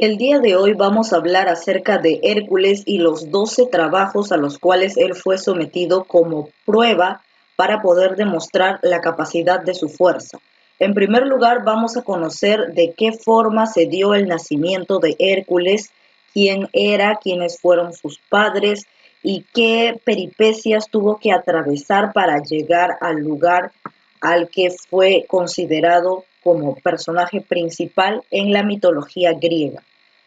El día de hoy vamos a hablar acerca de Hércules y los 12 trabajos a los cuales él fue sometido como prueba para poder demostrar la capacidad de su fuerza. En primer lugar, vamos a conocer de qué forma se dio el nacimiento de Hércules, quién era, quiénes fueron sus padres y qué peripecias tuvo que atravesar para llegar al lugar al que fue considerado como personaje principal en la mitología griega.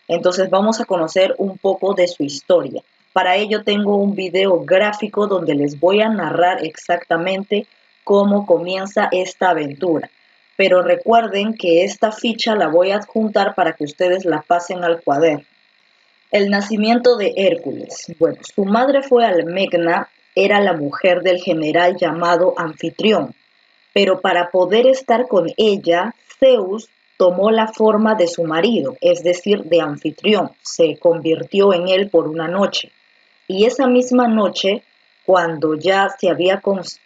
Entonces vamos a conocer un poco de su historia. Para ello tengo un video gráfico donde les voy a narrar exactamente cómo comienza esta aventura. Pero recuerden que esta ficha la voy a adjuntar para que ustedes la pasen al cuaderno. El nacimiento de Hércules. Bueno, su madre fue Almegna, era la mujer del general llamado Anfitrión, pero para poder estar con ella, Zeus tomó la forma de su marido, es decir, de Anfitrión, se convirtió en él por una noche. Y esa misma noche, cuando ya se había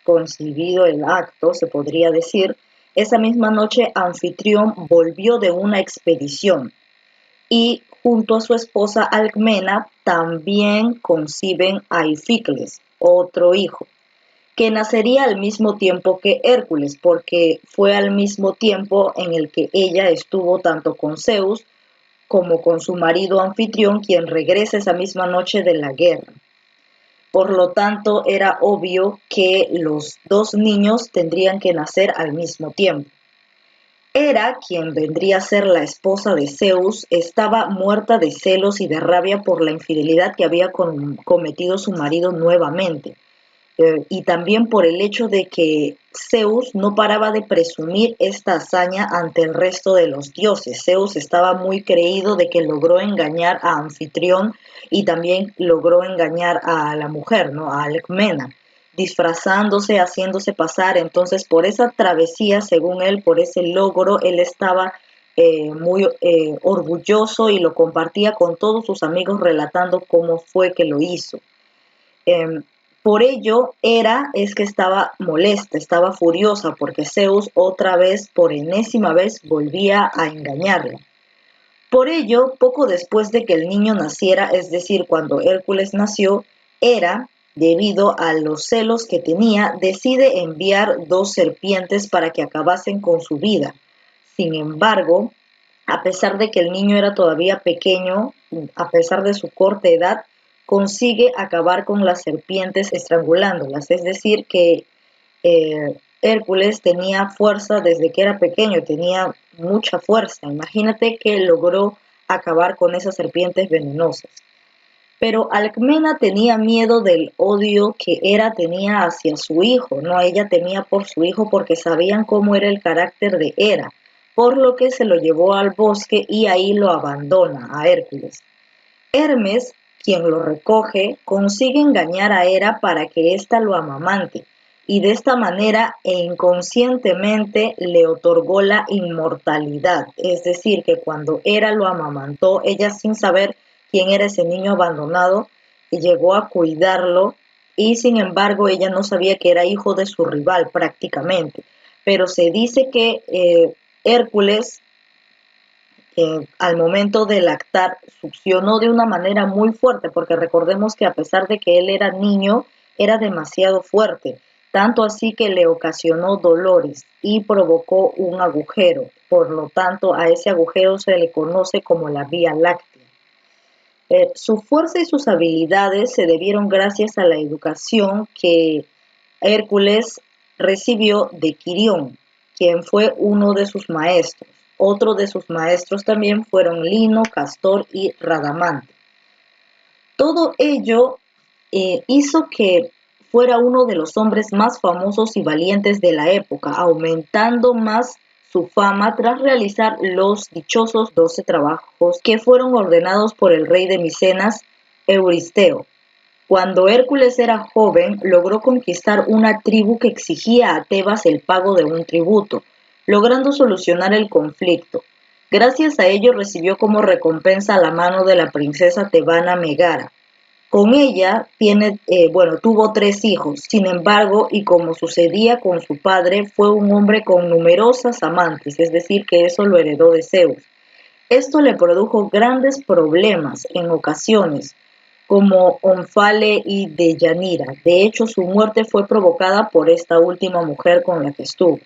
concibido el acto, se podría decir, esa misma noche Anfitrión volvió de una expedición y junto a su esposa Alcmena también conciben a Ificles, otro hijo que nacería al mismo tiempo que Hércules, porque fue al mismo tiempo en el que ella estuvo tanto con Zeus como con su marido Anfitrión, quien regresa esa misma noche de la guerra. Por lo tanto, era obvio que los dos niños tendrían que nacer al mismo tiempo. Hera, quien vendría a ser la esposa de Zeus, estaba muerta de celos y de rabia por la infidelidad que había cometido su marido nuevamente. Y también por el hecho de que Zeus no paraba de presumir esta hazaña ante el resto de los dioses. Zeus estaba muy creído de que logró engañar a Anfitrión y también logró engañar a la mujer, ¿no? A Alcmena, disfrazándose, haciéndose pasar. Entonces, por esa travesía, según él, por ese logro, él estaba muy orgulloso y lo compartía con todos sus amigos relatando cómo fue que lo hizo. Eh, por ello, Hera es que estaba molesta, estaba furiosa porque Zeus otra vez, por enésima vez, volvía a engañarla. Por ello, poco después de que el niño naciera, es decir, cuando Hércules nació, Hera, debido a los celos que tenía, decide enviar dos serpientes para que acabasen con su vida. Sin embargo, a pesar de que el niño era todavía pequeño, a pesar de su corta edad, consigue acabar con las serpientes estrangulándolas. Es decir, que Hércules tenía fuerza desde que era pequeño, tenía mucha fuerza. Imagínate que logró acabar con esas serpientes venenosas. Pero Alcmena tenía miedo del odio que Hera tenía hacia su hijo, no, ella temía por su hijo porque sabían cómo era el carácter de Hera, por lo que se lo llevó al bosque y ahí lo abandona a Hércules. Hermes, quien lo recoge, consigue engañar a Hera para que ésta lo amamante, y de esta manera e inconscientemente le otorgó la inmortalidad, es decir, que cuando Hera lo amamantó, ella sin saber quién era ese niño abandonado, llegó a cuidarlo y sin embargo ella no sabía que era hijo de su rival prácticamente, pero se dice que Hércules al momento de lactar succionó de una manera muy fuerte, porque recordemos que a pesar de que él era niño, era demasiado fuerte, tanto así que le ocasionó dolores y provocó un agujero. Por lo tanto, a ese agujero se le conoce como la Vía Láctea. Su fuerza y sus habilidades se debieron gracias a la educación que Hércules recibió de Quirión, quien fue uno de sus maestros. Otro de sus maestros también fueron Lino, Castor y Radamante. Todo ello hizo que fuera uno de los hombres más famosos y valientes de la época, aumentando más su fama tras realizar los dichosos 12 trabajos que fueron ordenados por el rey de Micenas, Euristeo. Cuando Hércules era joven, logró conquistar una tribu que exigía a Tebas el pago de un tributo, logrando solucionar el conflicto. Gracias a ello recibió como recompensa la mano de la princesa tebana Megara. Con ella tuvo 3 hijos, sin embargo, y como sucedía con su padre, fue un hombre con numerosas amantes, es decir, que eso lo heredó de Zeus. Esto le produjo grandes problemas en ocasiones, como Omphale y Deyanira. De hecho, su muerte fue provocada por esta última mujer con la que estuvo.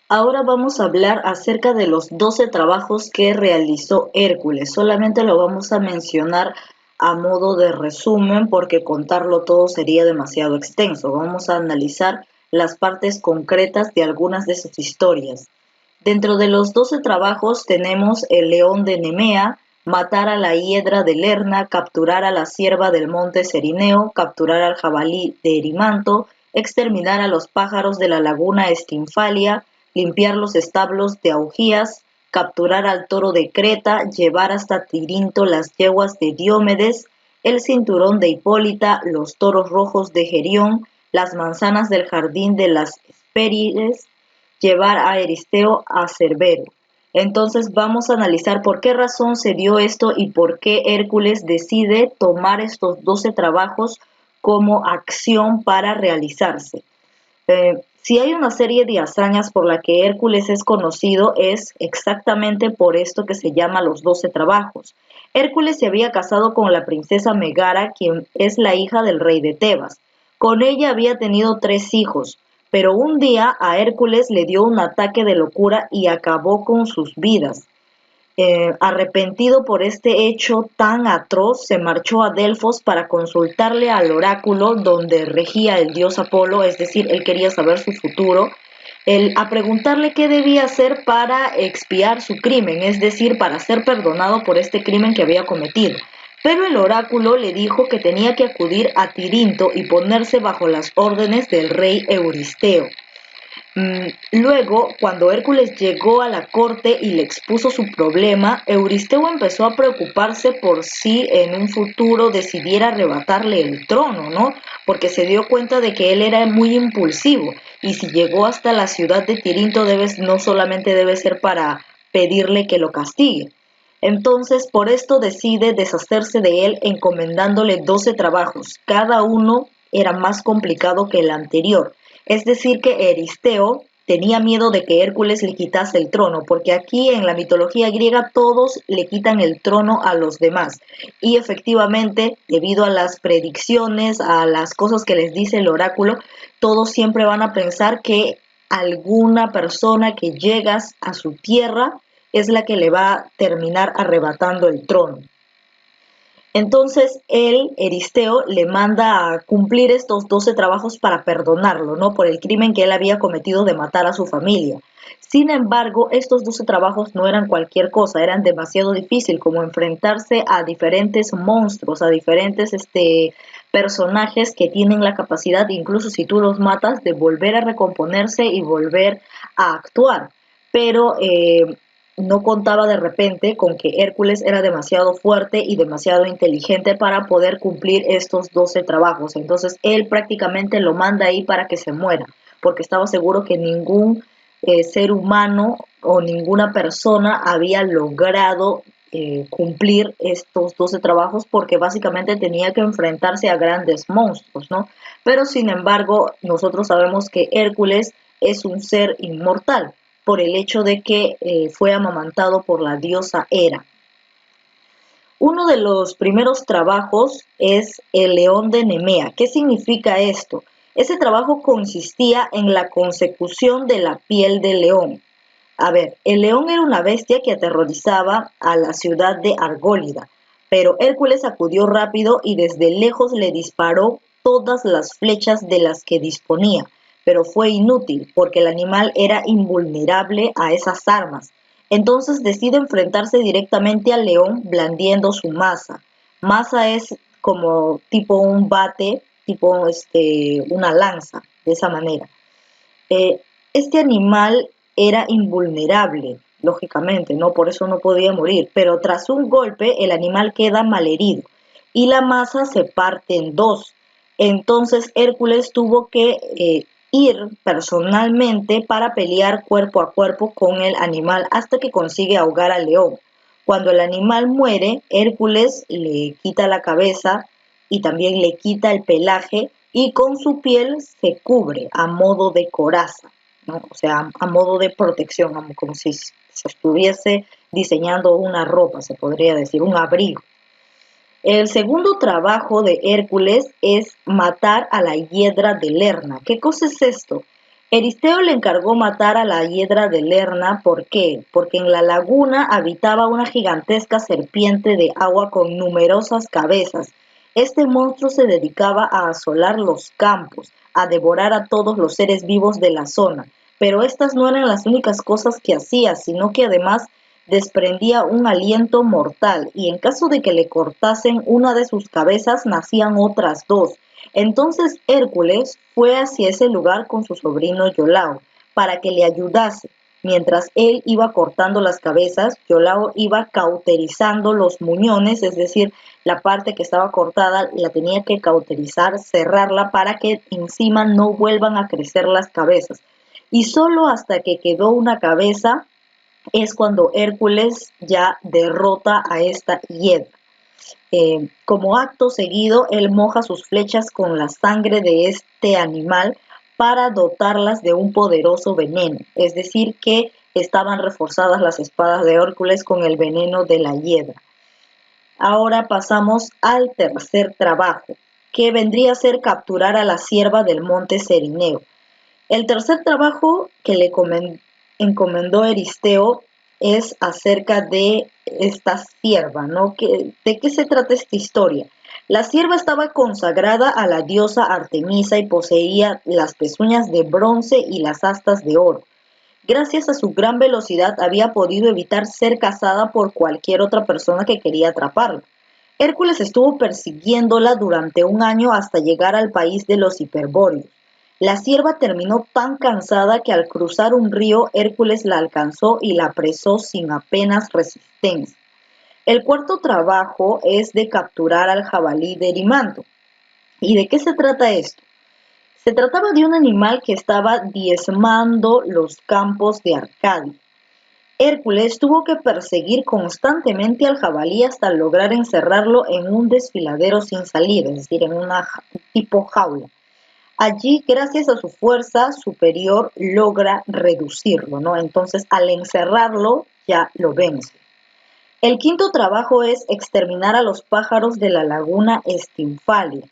Ahora vamos a hablar acerca de los 12 trabajos que realizó Hércules. Solamente lo vamos a mencionar a modo de resumen porque contarlo todo sería demasiado extenso. Vamos a analizar las partes concretas de algunas de sus historias. Dentro de los 12 trabajos tenemos el león de Nemea, matar a la hiedra de Lerna, capturar a la cierva del monte Cerineo, capturar al jabalí de Erimanto, exterminar a los pájaros de la laguna Estinfalia, limpiar los establos de Augías, capturar al toro de Creta, llevar hasta Tirinto las yeguas de Diomedes, el cinturón de Hipólita, los toros rojos de Gerión, las manzanas del jardín de las Hespérides, llevar a Euristeo a Cerbero. Entonces vamos a analizar por qué razón se dio esto y por qué Hércules decide tomar estos 12 trabajos como acción para realizarse. Si hay una serie de hazañas por la que Hércules es conocido, es exactamente por esto que se llama los 12 trabajos. Hércules se había casado con la princesa Megara, quien es la hija del rey de Tebas. Con ella había tenido 3 hijos, pero un día a Hércules le dio un ataque de locura y acabó con sus vidas. Arrepentido por este hecho tan atroz, se marchó a Delfos para consultarle al oráculo donde regía el dios Apolo, es decir, él quería saber su futuro, a preguntarle qué debía hacer para expiar su crimen, es decir, para ser perdonado por este crimen que había cometido. Pero el oráculo le dijo que tenía que acudir a Tirinto y ponerse bajo las órdenes del rey Euristeo. Luego, cuando Hércules llegó a la corte y le expuso su problema, Euristeo empezó a preocuparse por si en un futuro decidiera arrebatarle el trono, ¿no? Porque se dio cuenta de que él era muy impulsivo y si llegó hasta la ciudad de Tirinto no solamente debe ser para pedirle que lo castigue. Entonces, por esto decide deshacerse de él encomendándole 12 trabajos. Cada uno era más complicado que el anterior. Es decir, que Euristeo tenía miedo de que Hércules le quitase el trono, porque aquí en la mitología griega todos le quitan el trono a los demás. Y efectivamente, debido a las predicciones, a las cosas que les dice el oráculo, todos siempre van a pensar que alguna persona que llega a su tierra es la que le va a terminar arrebatando el trono. Entonces él, Euristeo, le manda a cumplir estos 12 trabajos para perdonarlo, ¿no? Por el crimen que él había cometido de matar a su familia. Sin embargo, estos 12 trabajos no eran cualquier cosa, eran demasiado difíciles, como enfrentarse a diferentes monstruos, a diferentes personajes que tienen la capacidad, incluso si tú los matas, de volver a recomponerse y volver a actuar. Pero no contaba de repente con que Hércules era demasiado fuerte y demasiado inteligente para poder cumplir estos 12 trabajos. Entonces él prácticamente lo manda ahí para que se muera, porque estaba seguro que ningún ser humano o ninguna persona había logrado cumplir estos 12 trabajos porque básicamente tenía que enfrentarse a grandes monstruos, ¿no? Pero sin embargo, nosotros sabemos que Hércules es un ser inmortal por el hecho de que fue amamantado por la diosa Hera. Uno de los primeros trabajos es el león de Nemea. ¿Qué significa esto? Ese trabajo consistía en la consecución de la piel del león. A ver, el león era una bestia que aterrorizaba a la ciudad de Argólida, pero Hércules acudió rápido y desde lejos le disparó todas las flechas de las que disponía, pero fue inútil porque el animal era invulnerable a esas armas. Entonces decide enfrentarse directamente al león blandiendo su maza. Maza es como tipo un bate, tipo una lanza, de esa manera. Este animal era invulnerable, lógicamente, ¿no? Por eso no podía morir, pero tras un golpe el animal queda malherido y la masa se parte en dos. Entonces Hércules tuvo que ir personalmente para pelear cuerpo a cuerpo con el animal hasta que consigue ahogar al león. Cuando el animal muere, Hércules le quita la cabeza y también le quita el pelaje y con su piel se cubre a modo de coraza. ¿no? O sea, a modo de protección, como si se estuviese diseñando una ropa, se podría decir, un abrigo. El segundo trabajo de Hércules es matar a la hiedra de Lerna. ¿Qué cosa es esto? Eristeo le encargó matar a la hiedra de Lerna. ¿Por qué? Porque en la laguna habitaba una gigantesca serpiente de agua con numerosas cabezas. Este monstruo se dedicaba a asolar los campos, a devorar a todos los seres vivos de la zona. Pero estas no eran las únicas cosas que hacía, sino que además desprendía un aliento mortal, y en caso de que le cortasen una de sus cabezas, nacían otras dos. Entonces Hércules fue hacia ese lugar con su sobrino Iolao, para que le ayudase. Mientras él iba cortando las cabezas, Iolao iba cauterizando los muñones, es decir, la parte que estaba cortada la tenía que cauterizar, cerrarla para que encima no vuelvan a crecer las cabezas. Y solo hasta que quedó una cabeza es cuando Hércules ya derrota a esta hiedra. Como acto seguido, él moja sus flechas con la sangre de este animal para dotarlas de un poderoso veneno, es decir, que estaban reforzadas las espadas de Hércules con el veneno de la hiedra. Ahora pasamos al tercer trabajo, que vendría a ser capturar a la cierva del monte Cerineo. El tercer trabajo que le encomendó Eristeo es acerca de esta cierva, ¿no? ¿De qué se trata esta historia? La cierva estaba consagrada a la diosa Artemisa y poseía las pezuñas de bronce y las astas de oro. Gracias a su gran velocidad había podido evitar ser cazada por cualquier otra persona que quería atraparla. Hércules estuvo persiguiéndola durante un año hasta llegar al país de los hiperbóreos. La cierva terminó tan cansada que al cruzar un río Hércules la alcanzó y la apresó sin apenas resistencia. El cuarto trabajo es de capturar al jabalí de Erimanto. ¿Y de qué se trata esto? Se trataba de un animal que estaba diezmando los campos de Arcadia. Hércules tuvo que perseguir constantemente al jabalí hasta lograr encerrarlo en un desfiladero sin salida, es decir, en una tipo jaula. Allí, gracias a su fuerza superior, logra reducirlo, ¿no? Entonces, al encerrarlo, ya lo vence. El quinto trabajo es exterminar a los pájaros de la laguna Estinfalia.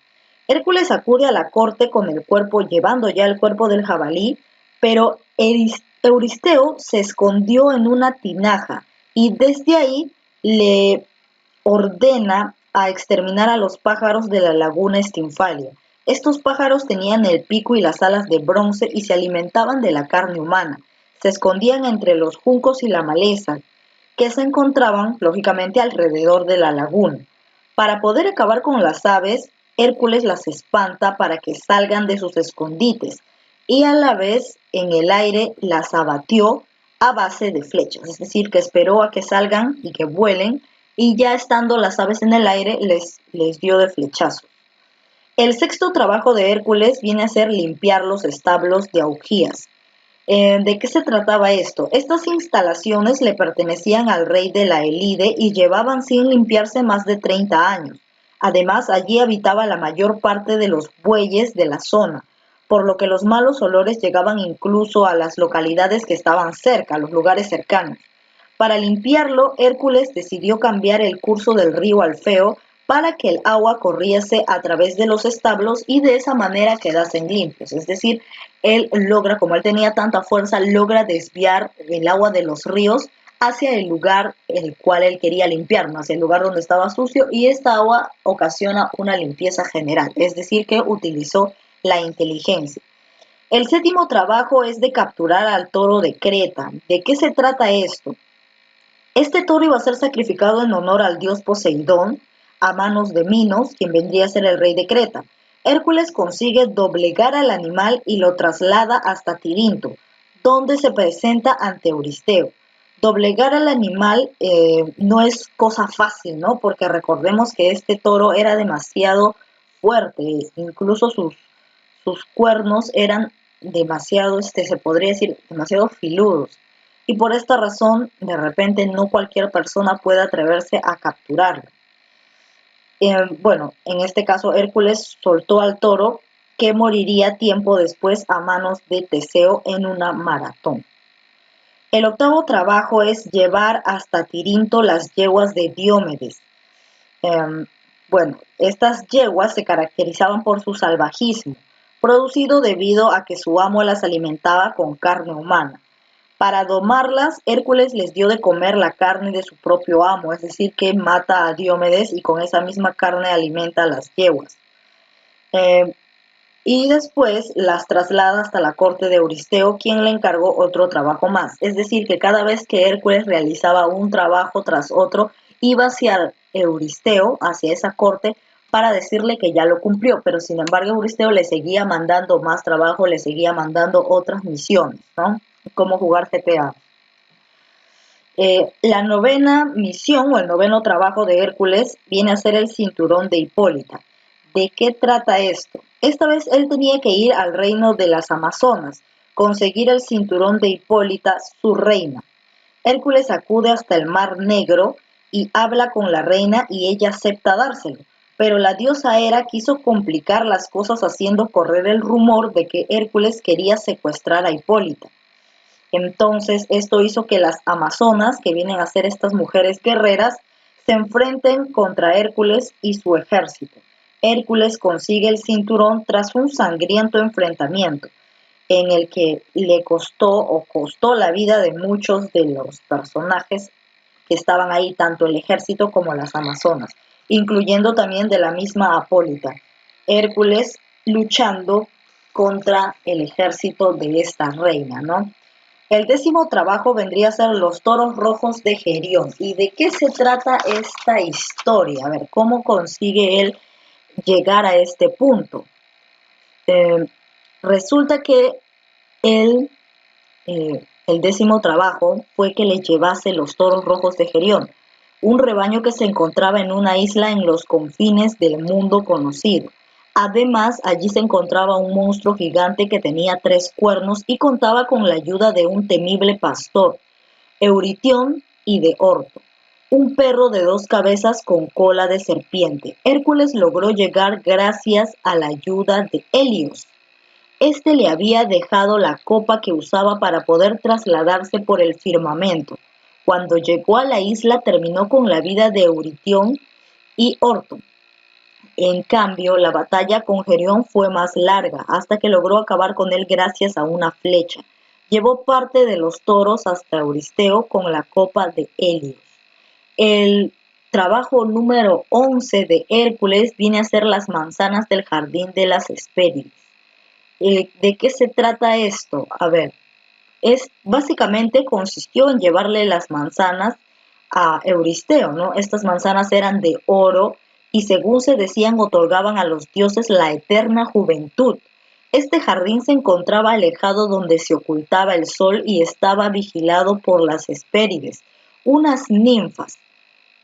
Hércules acude a la corte con el cuerpo, llevando ya el cuerpo del jabalí, pero Euristeo se escondió en una tinaja y desde ahí le ordena a exterminar a los pájaros de la laguna Estinfalia. Estos pájaros tenían el pico y las alas de bronce y se alimentaban de la carne humana. Se escondían entre los juncos y la maleza, que se encontraban, lógicamente, alrededor de la laguna. Para poder acabar con las aves, Hércules las espanta para que salgan de sus escondites y a la vez en el aire las abatió a base de flechas, es decir, que esperó a que salgan y que vuelen y ya estando las aves en el aire les dio de flechazo. El sexto trabajo de Hércules viene a ser limpiar los establos de Augías. ¿De qué se trataba esto? Estas instalaciones le pertenecían al rey de la Elide y llevaban sin limpiarse más de 30 años. Además, allí habitaba la mayor parte de los bueyes de la zona, por lo que los malos olores llegaban incluso a las localidades que estaban cerca, a los lugares cercanos. Para limpiarlo, Hércules decidió cambiar el curso del río Alfeo para que el agua corriese a través de los establos y de esa manera quedasen limpios. Es decir, él logra, como él tenía tanta fuerza, logra desviar el agua de los ríos hacia el lugar el cual él quería limpiar, ¿no? Hacia el lugar donde estaba sucio, y esta agua ocasiona una limpieza general, es decir, que utilizó la inteligencia. El séptimo trabajo es de capturar al toro de Creta. ¿De qué se trata esto? Este toro iba a ser sacrificado en honor al dios Poseidón a manos de Minos, quien vendría a ser el rey de Creta. Hércules consigue doblegar al animal y lo traslada hasta Tirinto, donde se presenta ante Euristeo. Doblegar al animal no es cosa fácil, ¿no? Porque recordemos que este toro era demasiado fuerte, incluso sus cuernos eran demasiado, se podría decir, demasiado filudos. Y por esta razón, de repente, no cualquier persona puede atreverse a capturarlo. Bueno, en este caso Hércules soltó al toro que moriría tiempo después a manos de Teseo en una maratón. El octavo trabajo es llevar hasta Tirinto las yeguas de Diomedes. Bueno, estas yeguas se caracterizaban por su salvajismo, producido debido a que su amo las alimentaba con carne humana. Para domarlas, Hércules les dio de comer la carne de su propio amo, es decir, que mata a Diomedes y con esa misma carne alimenta a las yeguas. Y después las traslada hasta la corte de Euristeo, quien le encargó otro trabajo más. Es decir, que cada vez que Hércules realizaba un trabajo tras otro, iba hacia Euristeo, hacia esa corte, para decirle que ya lo cumplió, pero sin embargo Euristeo le seguía mandando más trabajo, le seguía mandando otras misiones, ¿no? Como jugar GTA. La novena misión o el noveno trabajo de Hércules viene a ser el cinturón de Hipólita. ¿De qué trata esto? Esta vez él tenía que ir al reino de las Amazonas, conseguir el cinturón de Hipólita, su reina. Hércules acude hasta el Mar Negro y habla con la reina y ella acepta dárselo, pero la diosa Hera quiso complicar las cosas haciendo correr el rumor de que Hércules quería secuestrar a Hipólita. Entonces, esto hizo que las amazonas, que vienen a ser estas mujeres guerreras, se enfrenten contra Hércules y su ejército. Hércules consigue el cinturón tras un sangriento enfrentamiento, en el que le costó la vida de muchos de los personajes que estaban ahí, tanto el ejército como las amazonas, incluyendo también de la misma Apólita. Hércules luchando contra el ejército de esta reina, ¿no? El décimo trabajo vendría a ser los toros rojos de Gerión. ¿Y de qué se trata esta historia? A ver, ¿cómo consigue él llegar a este punto? Resulta que él, el décimo trabajo fue que le llevase los toros rojos de Gerión, un rebaño que se encontraba en una isla en los confines del mundo conocido. Además, allí se encontraba un monstruo gigante que tenía 3 cuernos y contaba con la ayuda de un temible pastor, Euritión y de Orto, un perro de 2 cabezas con cola de serpiente. Hércules logró llegar gracias a la ayuda de Helios. Este le había dejado la copa que usaba para poder trasladarse por el firmamento. Cuando llegó a la isla terminó con la vida de Euritión y Orto. En cambio, la batalla con Gerión fue más larga, hasta que logró acabar con él gracias a una flecha. Llevó parte de los toros hasta Euristeo con la copa de Helios. El trabajo número 11 de Hércules viene a ser las manzanas del jardín de las Hespérides. ¿De qué se trata esto? A ver, básicamente consistió en llevarle las manzanas a Euristeo, ¿no? Estas manzanas eran de oro y según se decían otorgaban a los dioses la eterna juventud. Este jardín se encontraba alejado donde se ocultaba el sol y estaba vigilado por las Hespérides, unas ninfas,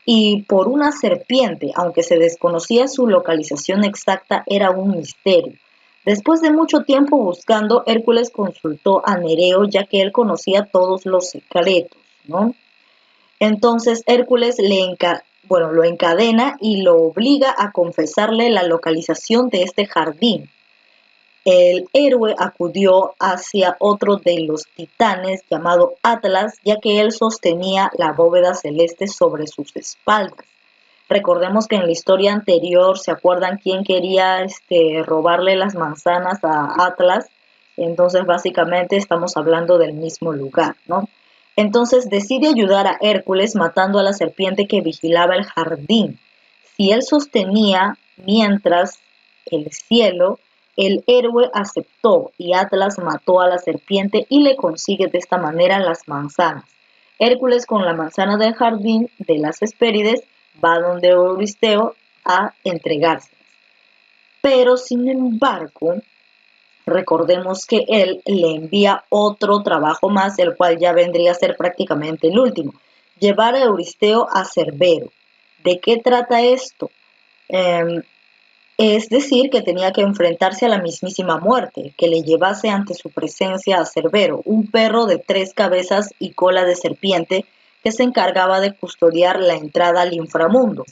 y por una serpiente, aunque se desconocía su localización exacta, era un misterio. Después de mucho tiempo buscando, Hércules consultó a Nereo, ya que él conocía todos los secretos, ¿no? Entonces Hércules lo encadena y lo obliga a confesarle la localización de este jardín. El héroe acudió hacia otro de los titanes llamado Atlas, ya que él sostenía la bóveda celeste sobre sus espaldas. Recordemos que en la historia anterior, ¿se acuerdan quién quería robarle las manzanas a Atlas? Entonces, básicamente estamos hablando del mismo lugar, ¿no? Entonces decide ayudar a Hércules matando a la serpiente que vigilaba el jardín. Si él sostenía mientras el cielo, el héroe aceptó y Atlas mató a la serpiente y le consigue de esta manera las manzanas. Hércules con la manzana del jardín de las Hespérides va donde Euristeo a entregárselas. Pero sin embargo, recordemos que él le envía otro trabajo más, el cual ya vendría a ser prácticamente el último, llevar a Euristeo a Cerbero. ¿De qué trata esto? Es decir, que tenía que enfrentarse a la mismísima muerte, que le llevase ante su presencia a Cerbero, un perro de 3 cabezas y cola de serpiente que se encargaba de custodiar la entrada al inframundo.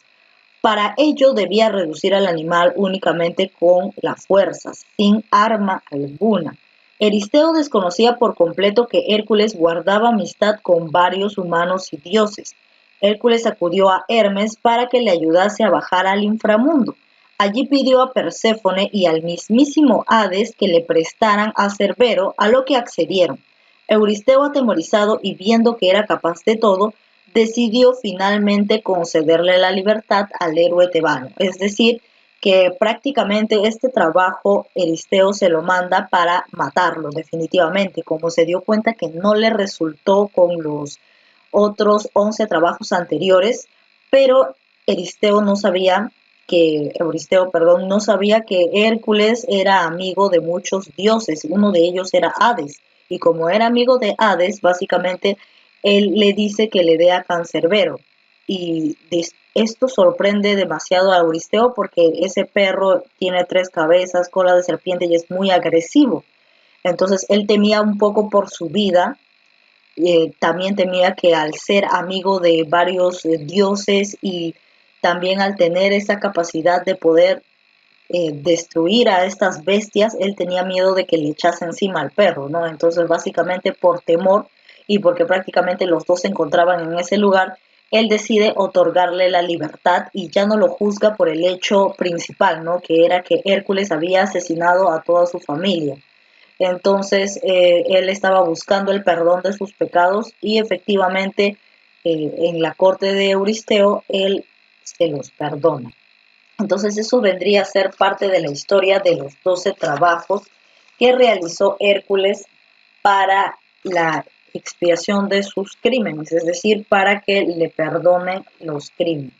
Para ello debía reducir al animal únicamente con la fuerza, sin arma alguna. Euristeo desconocía por completo que Hércules guardaba amistad con varios humanos y dioses. Hércules acudió a Hermes para que le ayudase a bajar al inframundo. Allí pidió a Perséfone y al mismísimo Hades que le prestaran a Cerbero, a lo que accedieron. Euristeo, atemorizado y viendo que era capaz de todo, decidió finalmente concederle la libertad al héroe tebano. Es decir, que prácticamente este trabajo Euristeo se lo manda para matarlo definitivamente, como se dio cuenta que no le resultó con los otros 11 trabajos anteriores, pero Euristeo no sabía que Hércules era amigo de muchos dioses, uno de ellos era Hades, y como era amigo de Hades, básicamente él le dice que le dé a Cancerbero, y esto sorprende demasiado a Euristeo porque ese perro tiene 3 cabezas, cola de serpiente y es muy agresivo. Entonces él temía un poco por su vida, también temía que al ser amigo de varios dioses y también al tener esa capacidad de poder destruir a estas bestias, él tenía miedo de que le echase encima al perro, ¿no? Entonces, básicamente por temor y porque prácticamente los dos se encontraban en ese lugar, él decide otorgarle la libertad y ya no lo juzga por el hecho principal, ¿no? Que era que Hércules había asesinado a toda su familia. Entonces, él estaba buscando el perdón de sus pecados y efectivamente en la corte de Euristeo, él se los perdona. Entonces eso vendría a ser parte de la historia de los 12 trabajos que realizó Hércules para la expiación de sus crímenes, es decir, para que le perdone los crímenes.